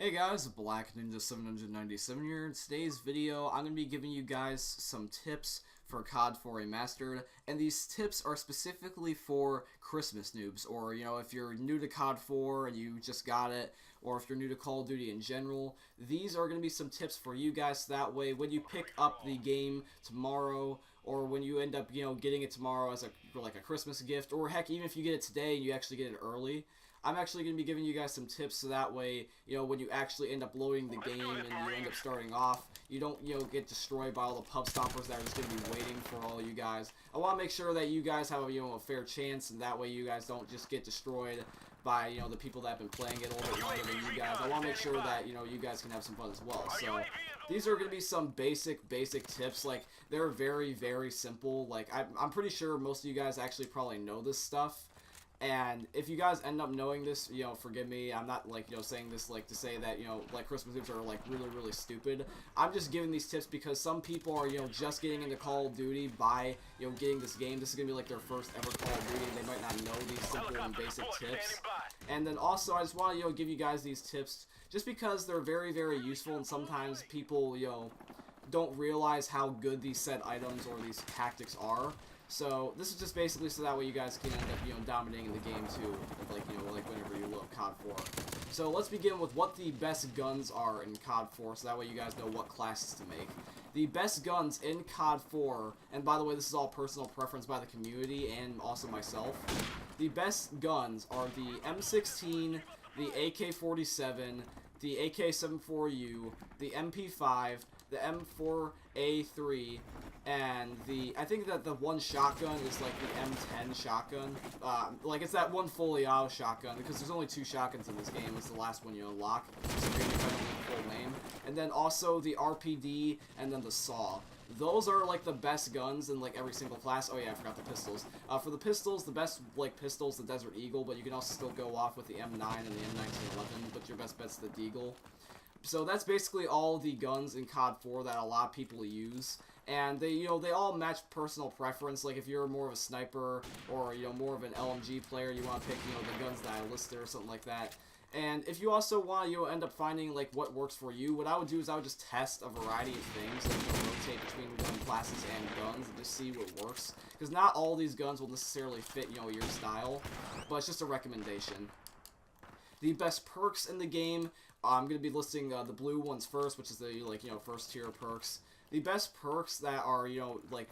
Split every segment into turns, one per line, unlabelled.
Hey guys, Black Ninja 797 here. In today's video, I'm going to be giving you guys some tips for CoD 4 Remastered, and these tips are specifically for Christmas noobs, or, if you're new to CoD 4 and you just got it, or if you're new to Call of Duty in general, these are going to be some tips for you guys, so that way when you pick up the game tomorrow, or when you end up, getting it tomorrow as like a Christmas gift, or heck, even if you get it today and you actually get it early, I'm actually going to be giving you guys some tips so that way, when you actually end up loading the game and you end up starting off, you don't, get destroyed by all the pub stoppers that are just going to be waiting for all you guys. I want to make sure that you guys have, a fair chance, and that way you guys don't just get destroyed by, the people that have been playing it a little bit longer than you guys. I want to make sure that, you guys can have some fun as well. So, these are going to be some basic tips. Like, they're very, very simple. Like, I'm pretty sure most of you guys actually probably know this stuff. And if you guys end up knowing this, forgive me. I'm not, saying this, to say that, Christmas tips are, really, really stupid. I'm just giving these tips because some people are, just getting into Call of Duty by, getting this game. This is going to be, their first ever Call of Duty, and they might not know these simple and basic tips. And then also, I just want to, give you guys these tips just because they're very, very useful, and sometimes people, don't realize how good these set items or these tactics are. So this is just basically so that way you guys can end up, dominating the game too, whenever you load CoD 4. So let's begin with what the best guns are in CoD 4, so that way you guys know what classes to make. The best guns in CoD 4, and by the way, this is all personal preference by the community and also myself. The best guns are the M16, the AK-47, the AK-74U, the MP5, the M4A3, and I think that the one shotgun is the M10 shotgun. It's that one fully auto shotgun, because there's only 2 shotguns in this game. It's the last one you unlock, so you're gonna the full name. And then also the RPD, and then the SAW. Those are the best guns in every single class. Oh yeah, I forgot the pistols. For the pistols, the best pistols, the Desert Eagle, but you can also still go off with the M9 and the M1911, but your best bet's the Deagle. So that's basically all the guns in CoD 4 that a lot of people use. And they all match personal preference. Like if you're more of a sniper or, more of an LMG player, you want to pick, the guns that I listed or something like that. And if you also want to, end up finding, what works for you, what I would do is I would just test a variety of things, rotate between gun classes and guns and just see what works. Because not all these guns will necessarily fit, your style, but it's just a recommendation. The best perks in the game, I'm going to be listing the blue ones first, which is the, first tier perks. The best perks that are,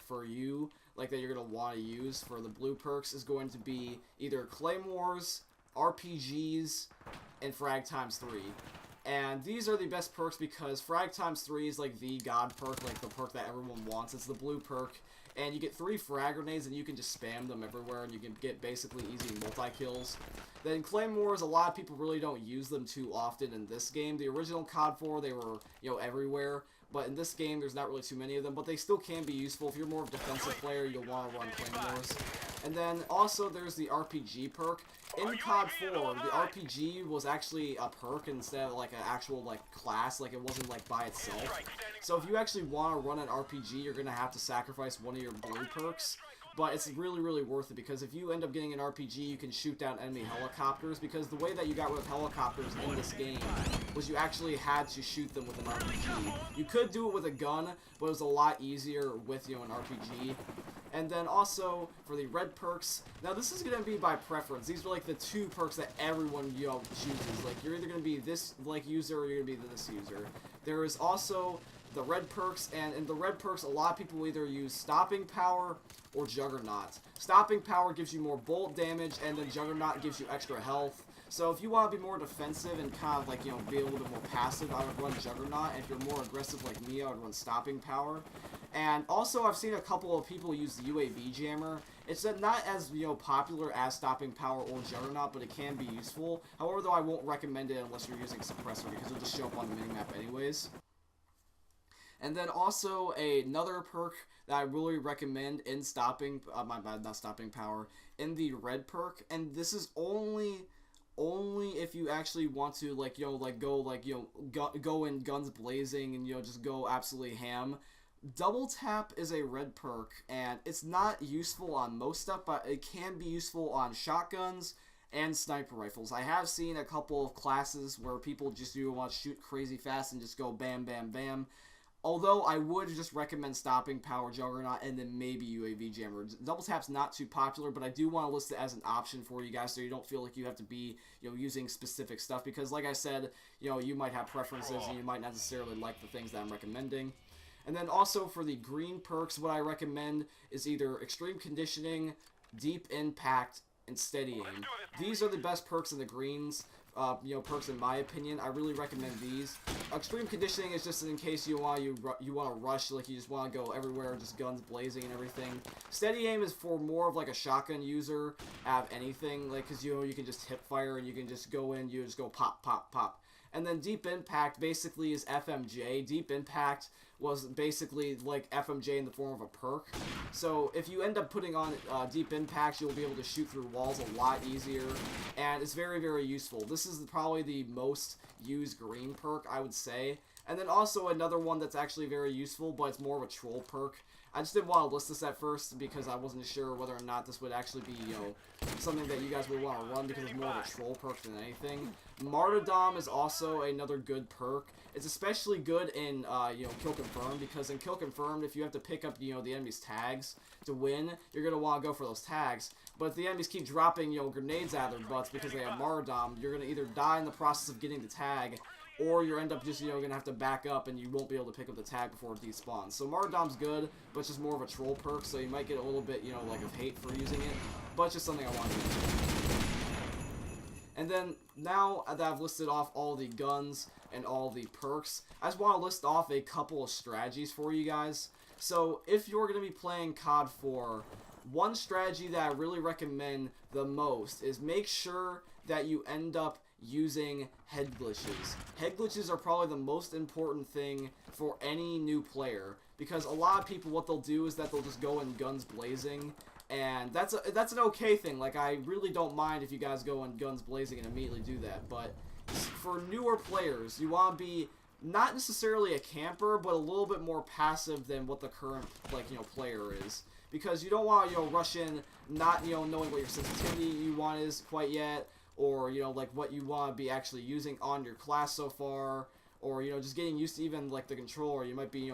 for you, that you're going to want to use for the blue perks is going to be either Claymores, RPGs, and Frag times 3. And these are the best perks because Frag times 3 is the god perk, the perk that everyone wants. It's the blue perk, and you get 3 frag grenades and you can just spam them everywhere and you can get basically easy multi-kills. Then Claymores, a lot of people really don't use them too often in this game. The original CoD 4, they were, everywhere. But in this game, there's not really too many of them, but they still can be useful. If you're more of a defensive player, you'll want to run Claymores. And then also there's the RPG perk. In CoD 4, the RPG was actually a perk instead of an actual class, it wasn't by itself. So if you actually want to run an RPG, you're going to have to sacrifice one of your blue perks. But it's really, really worth it, because if you end up getting an RPG, you can shoot down enemy helicopters, because the way that you got rid of helicopters in this game was you actually had to shoot them with an RPG. You could do it with a gun, but it was a lot easier with, an RPG. And then also, for the red perks, now this is going to be by preference. These are the 2 perks that everyone, chooses. You're either going to be this, user, or you're going to be this user. There is also the red perks, and in the red perks, a lot of people will either use Stopping Power or Juggernaut. Stopping Power gives you more bullet damage, and then Juggernaut gives you extra health. So if you want to be more defensive and kind of be a little bit more passive, I would run Juggernaut. And if you're more aggressive like me, I would run Stopping Power. And also, I've seen a couple of people use the UAV Jammer. It's not as, popular as Stopping Power or Juggernaut, but it can be useful. However, though, I won't recommend it unless you're using Suppressor, because it'll just show up on the minimap anyways. And then also another perk that I really recommend in not Stopping Power, in the red perk, and this is only if you actually want to go in guns blazing and just go absolutely ham. Double tap is a red perk, and it's not useful on most stuff, but it can be useful on shotguns, and sniper rifles. I have seen a couple of classes where people just want to shoot crazy fast and just go bam, bam, bam. Although I would just recommend stopping Power Juggernaut and then maybe UAV Jammer. Double Tap's not too popular, but I do want to list it as an option for you guys so you don't feel like you have to be, using specific stuff. Because like I said, you might have preferences and you might not necessarily like the things that I'm recommending. And then also for the green perks, what I recommend is either Extreme Conditioning, Deep Impact, and Steady Aim. These are the best perks in the greens. Perks in my opinion. I really recommend these. Extreme Conditioning is just in case you want to rush, like you just want to go everywhere, just guns blazing and everything. Steady Aim is for more of like a shotgun user of anything, like because you can just hip fire and you can just go in, you just go pop, pop, pop. And then Deep Impact basically is FMJ. Deep Impact was basically like FMJ in the form of a perk. So if you end up putting on Deep Impact, you'll be able to shoot through walls a lot easier. And it's very, very useful. This is probably the most used green perk, I would say. And then also another one that's actually very useful, but it's more of a troll perk. I just didn't want to list this at first because I wasn't sure whether or not this would actually be, something that you guys would want to run because it's more of a troll perk than anything. Martyrdom is also another good perk. It's especially good in, Kill Confirmed, because in Kill Confirmed, if you have to pick up, the enemy's tags to win, you're going to want to go for those tags. But if the enemies keep dropping, grenades out of their butts because they have Martyrdom, you're going to either die in the process of getting the tag, or you end up just, going to have to back up and you won't be able to pick up the tag before it despawns. So Martyrdom's good, but it's just more of a troll perk, so you might get a little bit, like of hate for using it, but it's just something I wanted to mention. And then, now that I've listed off all the guns and all the perks, I just want to list off a couple of strategies for you guys. So, if you're going to be playing CoD 4, one strategy that I really recommend the most is make sure that you end up using head glitches. Head glitches are probably the most important thing for any new player, because a lot of people, what they'll do is that they'll just go in guns blazing, and that's an okay thing. Like, I really don't mind if you guys go in guns blazing and immediately do that, but for newer players, you want to be not necessarily a camper, but a little bit more passive than what the current, player is. Because you don't want to, rush in not, knowing what your sensitivity you want is quite yet, or, what you want to be actually using on your class so far, or, just getting used to even, the controller. You might be,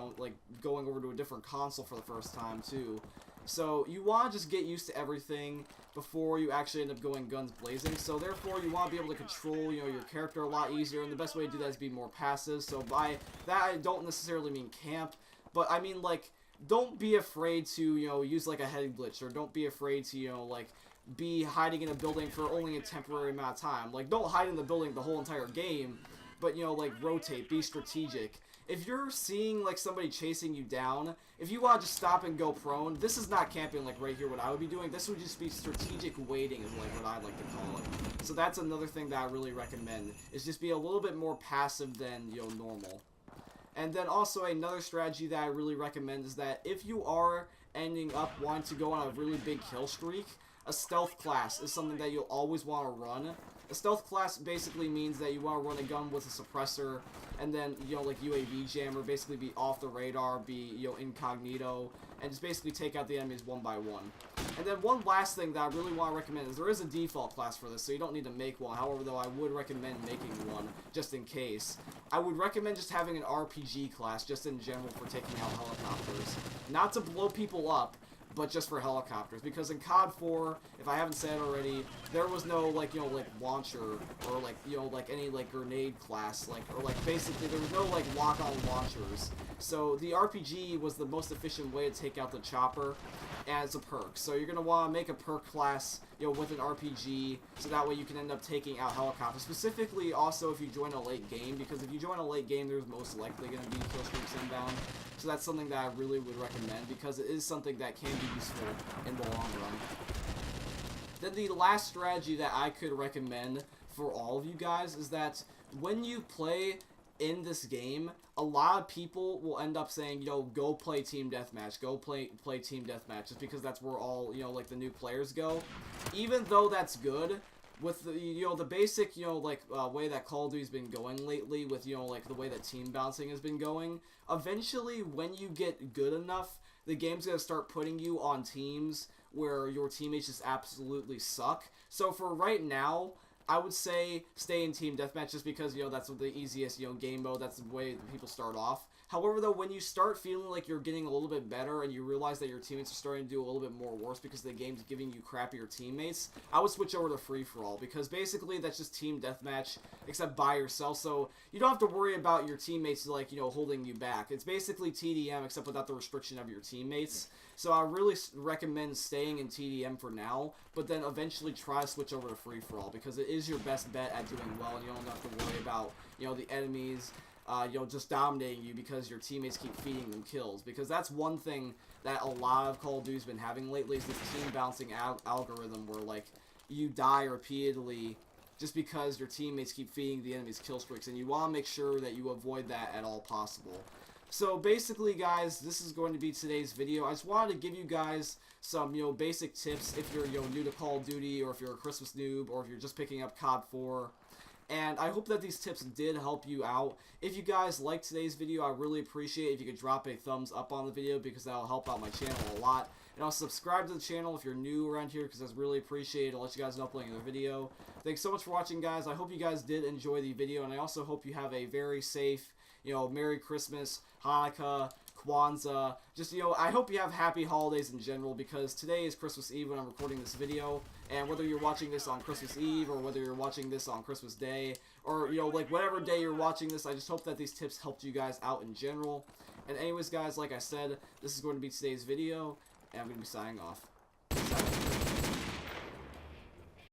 going over to a different console for the first time, too. So, you want to just get used to everything before you actually end up going guns blazing. So, therefore, you want to be able to control, your character a lot easier, and the best way to do that is be more passive. So, by that, I don't necessarily mean camp, but I mean, don't be afraid to, use, a head glitch, or don't be afraid to, be hiding in a building for only a temporary amount of time. Don't hide in the building the whole entire game, but, rotate, be strategic. If you're seeing, somebody chasing you down, if you want to just stop and go prone, this is not camping, right here, what I would be doing. This would just be strategic waiting is, what I like to call it. So that's another thing that I really recommend, is just be a little bit more passive than, normal. And then also another strategy that I really recommend is that if you are ending up wanting to go on a really big kill streak, a stealth class is something that you'll always want to run. A stealth class basically means that you want to run a gun with a suppressor, and then, UAV jammer, basically be off the radar, be, incognito, and just basically take out the enemies one by one. And then one last thing that I really want to recommend is there is a default class for this, so you don't need to make one. However, though, I would recommend making one, just in case. I would recommend just having an RPG class, just in general, for taking out helicopters. Not to blow people up, but just for helicopters, because in CoD 4, if I haven't said already, there was no, launcher, or, any, grenade class, or, basically, there was no, lock-on launchers. So, the RPG was the most efficient way to take out the chopper as a perk. So, you're going to want to make a perk class, with an RPG, so that way you can end up taking out helicopters. Specifically, also, if you join a late game, because if you join a late game, there's most likely going to be kill streaks inbound. So that's something that I really would recommend, because it is something that can be useful in the long run. Then the last strategy that I could recommend for all of you guys is that when you play in this game, a lot of people will end up saying, go play Team Deathmatch, go play Team Deathmatch, just because that's where all, the new players go. Even though that's good, with the, the basic, way that Call of Duty's been going lately, with, the way that team bouncing has been going, eventually, when you get good enough, the game's gonna start putting you on teams where your teammates just absolutely suck. So for right now, I would say stay in team deathmatch just because, you know, that's the easiest, you know, game mode. That's the way that people start off. However, though, when you start feeling like you're getting a little bit better and you realize that your teammates are starting to do a little bit more worse because the game's giving you crappier teammates, I would switch over to free-for-all because basically that's just team deathmatch except by yourself. So you don't have to worry about your teammates, like, you know, holding you back. It's basically TDM except without the restriction of your teammates. So I really recommend staying in TDM for now, but then eventually try to switch over to free-for-all because it is your best bet at doing well and you don't have to worry about, you know, the enemies you know, just dominating you because your teammates keep feeding them kills. Because that's one thing that a lot of Call of Duty's been having lately is this team bouncing algorithm where, like, you die repeatedly just because your teammates keep feeding the enemy's kill streaks, and you want to make sure that you avoid that at all possible. So basically, guys, this is going to be today's video. I just wanted to give you guys some, you know, basic tips if you're, you know, new to Call of Duty, or if you're a Christmas noob, or if you're just picking up COD 4. And I hope that these tips did help you out. If you guys liked today's video, I really appreciate it if you could drop a thumbs up on the video because that will help out my channel a lot. And also subscribe to the channel if you're new around here because that's really appreciated. I'll let you guys know uploading another video. Thanks so much for watching, guys. I hope you guys did enjoy the video, and I also hope you have a very safe, you know, Merry Christmas, Hanukkah, Kwanzaa. Just, you know, I hope you have happy holidays in general because today is Christmas Eve when I'm recording this video. And whether you're watching this on Christmas Eve or whether you're watching this on Christmas Day or, you know, like whatever day you're watching this, I just hope that these tips helped you guys out in general. And anyways, guys, like I said, this is going to be today's video, and I'm going to be signing off. Peace out.